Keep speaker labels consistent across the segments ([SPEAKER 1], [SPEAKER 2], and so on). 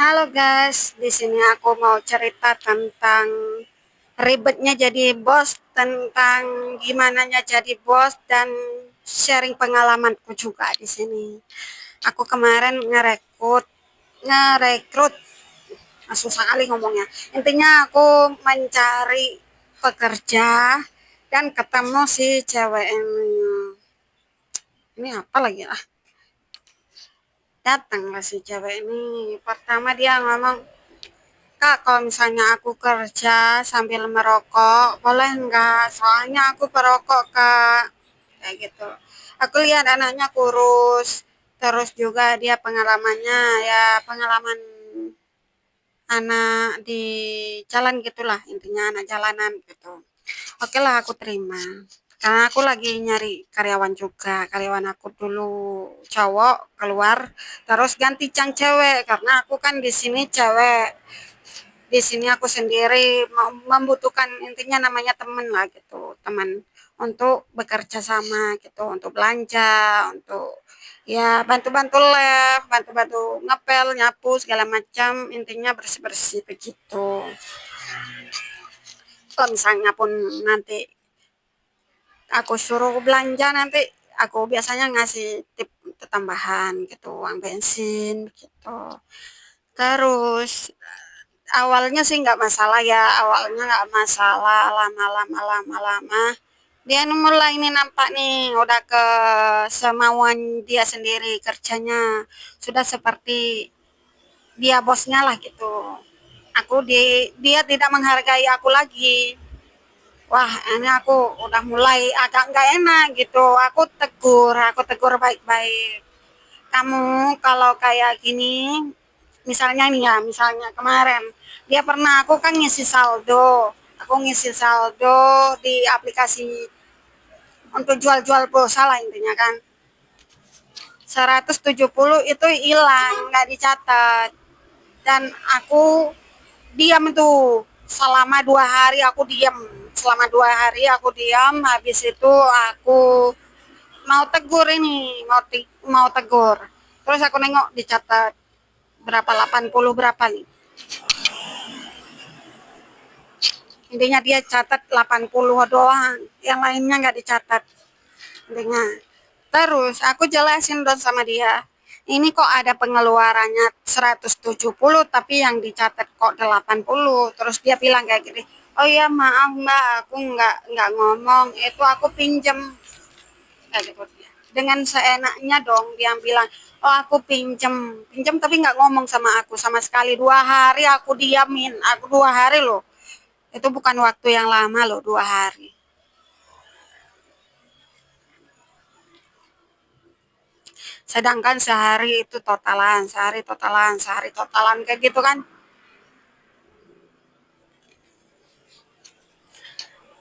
[SPEAKER 1] Halo guys, di sini aku mau cerita tentang ribetnya jadi bos, tentang gimana jadi bos dan sharing pengalamanku juga di sini. Aku kemarin ngerekrut, susah kali ngomongnya. Intinya aku mencari pekerja dan ketemu si cewek ini apa lagi lah. Datanglah si cewek ini. Pertama dia ngomong, Kak, kalau misalnya aku kerja sambil merokok, boleh nggak? Soalnya aku perokok, Kak. Kayak gitu. Aku lihat anaknya kurus, terus juga dia pengalamannya ya pengalaman anak di jalan gitulah, intinya anak jalanan gitu. Oke lah, aku terima. Karena aku lagi nyari karyawan juga. Karyawan aku dulu cowok keluar, terus ganti cang cewek karena aku kan di sini cewek. Di sini aku sendiri membutuhkan, intinya namanya teman lah gitu, teman untuk bekerja sama gitu, untuk belanja, untuk ya bantu-bantu lab, bantu-bantu ngepel, nyapu segala macam, intinya bersih-bersih begitu. Kalau misalnya pun nanti aku suruh belanja, nanti aku biasanya ngasih tip tambahan gitu, uang bensin gitu. Terus awalnya sih nggak masalah ya, awalnya nggak masalah, lama-lama dia mulai ini nampak nih udah ke semauan dia sendiri kerjanya, sudah seperti dia bosnya lah gitu. Dia tidak menghargai aku lagi. Wah, ini aku udah mulai agak nggak enak gitu. Aku tegur baik-baik. Kamu kalau kayak gini, misalnya nih ya, misalnya kemarin dia pernah, aku kan ngisi saldo, aku ngisi saldo di aplikasi untuk jual-jual pulsa lah intinya kan, 170 itu hilang nggak dicatat, dan aku diam tuh selama 2 hari, aku diam. Habis itu aku mau tegur ini, mau tegur, terus aku nengok dicatat berapa, 80 berapa nih, intinya dia catat 80 doang, yang lainnya nggak dicatat intinya. Terus aku jelasin dong sama dia, ini kok ada pengeluarannya 170 tapi yang dicatat kok 80. Terus dia bilang kayak gini, oh ya maaf mbak, aku nggak ngomong itu, aku pinjem kayak gitu. Dengan seenaknya dong dia bilang, oh aku pinjem pinjem tapi nggak ngomong sama aku sama sekali. 2 hari aku diamin, aku 2 hari loh, itu bukan waktu yang lama loh, 2 hari. Sedangkan sehari totalan kayak gitu kan.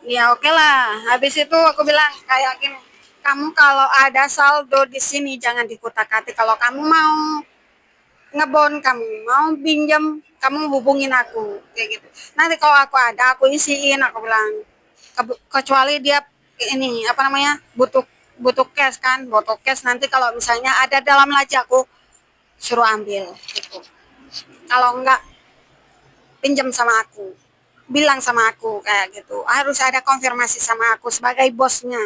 [SPEAKER 1] Ya oke lah. Habis itu aku bilang kayak gini, kamu kalau ada saldo di sini jangan dikutak-atik. Kalau kamu mau ngebon, kamu mau pinjam, kamu hubungin aku kayak gitu. Nanti kalau aku ada, aku isiin, aku bilang. Kecuali dia ini apa namanya, butuh butuh cash kan, butuh cash, nanti kalau misalnya ada dalam laci aku suruh ambil gitu. Kalau enggak, pinjam sama aku, bilang sama aku kayak gitu, harus ada konfirmasi sama aku sebagai bosnya.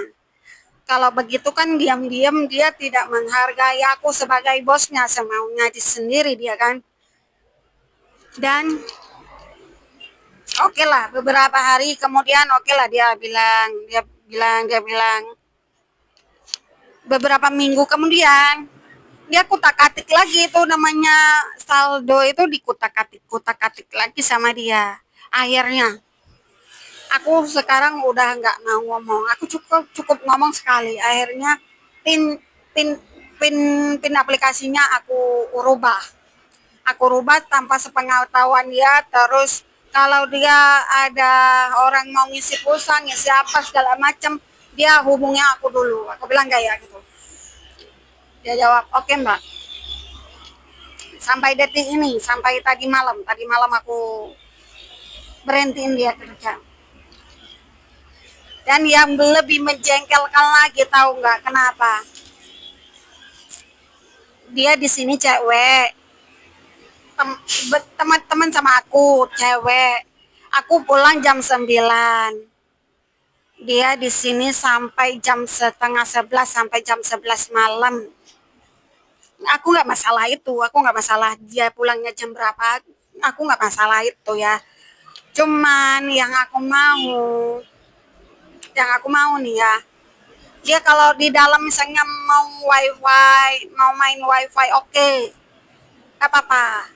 [SPEAKER 1] Kalau begitu kan diam-diam dia tidak menghargai aku sebagai bosnya, semaunya di sendiri dia kan. Dan oke lah, beberapa hari kemudian oke lah, dia bilang beberapa minggu kemudian dia kutak-atik lagi, itu namanya saldo itu dikutak-atik lagi sama dia. Akhirnya aku sekarang udah nggak mau ngomong, aku cukup cukup ngomong sekali. Akhirnya pin pin pin pin aplikasinya aku rubah tanpa sepengetahuan dia. Terus kalau dia ada orang mau ngisi pulsa, ngisi apa segala macam, dia hubungnya aku dulu. Aku bilang gak ya gitu. Dia jawab oke mbak. Sampai detik ini, sampai tadi malam aku berhentiin dia kerja. Dan yang lebih menjengkelkan lagi, tahu nggak kenapa? Dia di sini cewek, teman-teman sama aku cewek, aku pulang jam 9, dia di sini sampai jam setengah 11 sampai jam 11 malam. Aku nggak masalah itu, aku nggak masalah dia pulangnya jam berapa, aku nggak masalah itu ya. Cuman yang aku mau nih ya, dia kalau di dalam misalnya mau wifi, mau main wifi, oke, nggak apa-apa.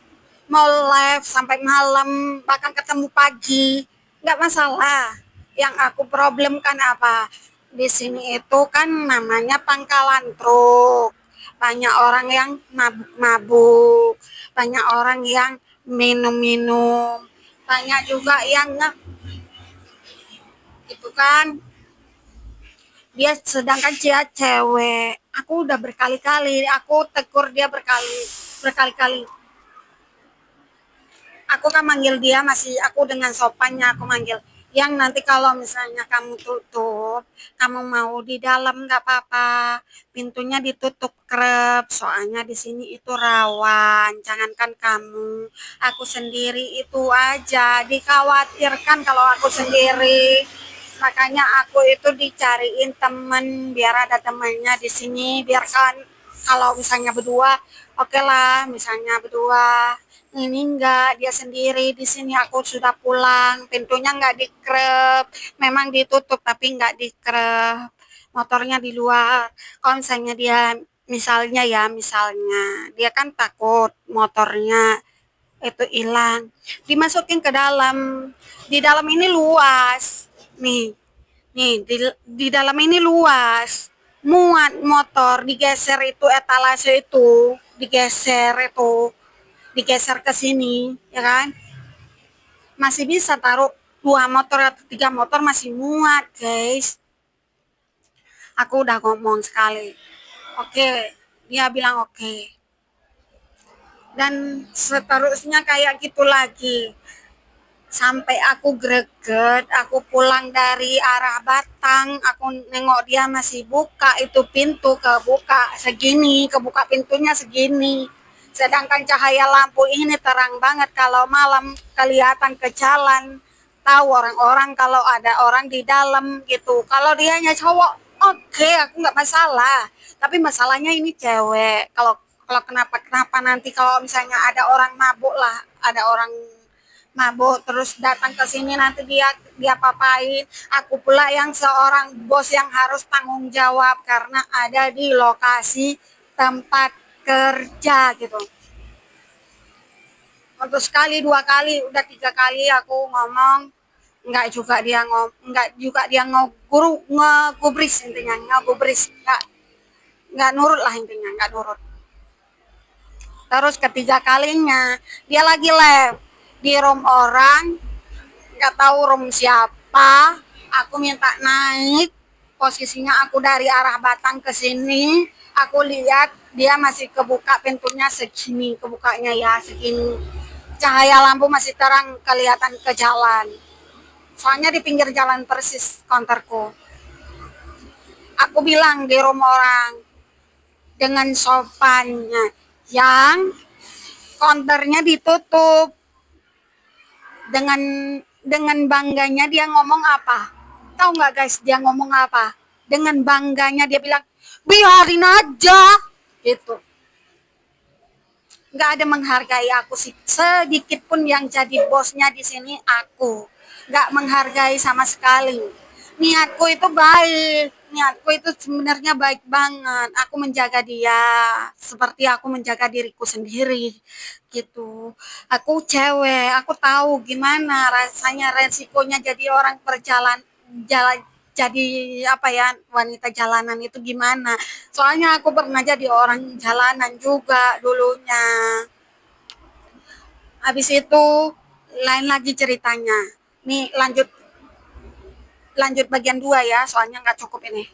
[SPEAKER 1] Mau live sampai malam, bahkan ketemu pagi, nggak masalah. Yang aku problem kan apa? Di sini itu kan namanya pangkalan truk. Banyak orang yang mabuk-mabuk, banyak orang yang minum-minum, banyak juga yang itu kan, dia sedangkan dia cewek. Aku udah berkali-kali, aku tegur dia berkali-kali. Aku kan manggil dia, masih aku dengan sopannya aku manggil, yang nanti kalau misalnya kamu tutup, kamu mau di dalam nggak apa-apa, pintunya ditutup krep, soalnya di sini itu rawan, jangankan kamu, aku sendiri itu aja dikhawatirkan kalau aku sendiri. Makanya aku itu dicariin temen, biar ada temennya di sini, biarkan kalau misalnya berdua, oke lah, misalnya berdua. Ini enggak, dia sendiri di sini, aku sudah pulang, pintunya enggak dikrep, memang ditutup tapi enggak dikrep, motornya di luar. Kalau misalnya dia, misalnya dia kan takut motornya itu hilang, dimasukin ke dalam. Di dalam ini luas, nih, di dalam ini luas, muat motor, digeser itu etalase itu, digeser ke sini, ya kan? Masih bisa taruh 2 motor atau 3 motor, masih muat, guys. Aku udah ngomong sekali. Oke, dia bilang oke. Dan seterusnya kayak gitu lagi. Sampai aku greget, aku pulang dari arah Batang, aku nengok dia masih buka itu pintu, kebuka segini, kebuka pintunya segini. Sedangkan cahaya lampu ini terang banget, kalau malam kelihatan ke jalan, tahu orang-orang kalau ada orang di dalam gitu. Kalau dianya cowok, oke, aku nggak masalah. Tapi masalahnya ini cewek. Kalau kalau kenapa nanti kalau misalnya ada orang mabuk lah, ada orang mabuk terus datang ke sini, nanti dia papain, aku pula yang seorang bos yang harus tanggung jawab karena ada di lokasi tempat kerja gitu. Untuk sekali, 2 kali, udah 3 kali aku ngomong, nggak juga dia ngegubris, intinya ngegubris, nggak nurut lah, intinya nggak nurut. Terus ketiga kalinya dia lagi live di room orang, nggak tahu room siapa. Aku minta naik, posisinya aku dari arah Batang ke sini, aku lihat dia masih kebuka pintunya segini, kebukanya ya segini, cahaya lampu masih terang kelihatan ke jalan, soalnya di pinggir jalan persis konterku. Aku bilang di rumah orang dengan sopannya, yang konternya ditutup. Dengan bangganya dia ngomong apa? Tahu nggak guys, dia ngomong apa? Dengan bangganya dia bilang, biarin aja, gitu. Nggak ada menghargai aku sih, sedikit pun. Yang jadi bosnya di sini aku nggak menghargai sama sekali. Niatku itu baik, niatku itu sebenarnya baik banget, aku menjaga dia seperti aku menjaga diriku sendiri gitu. Aku cewek, aku tahu gimana rasanya, resikonya jadi orang jalan, jadi apa ya, wanita jalanan itu gimana. Soalnya aku pernah jadi orang jalanan juga dulunya. Habis itu lain lagi ceritanya. Nih, lanjut lanjut bagian 2 ya, soalnya nggak cukup ini.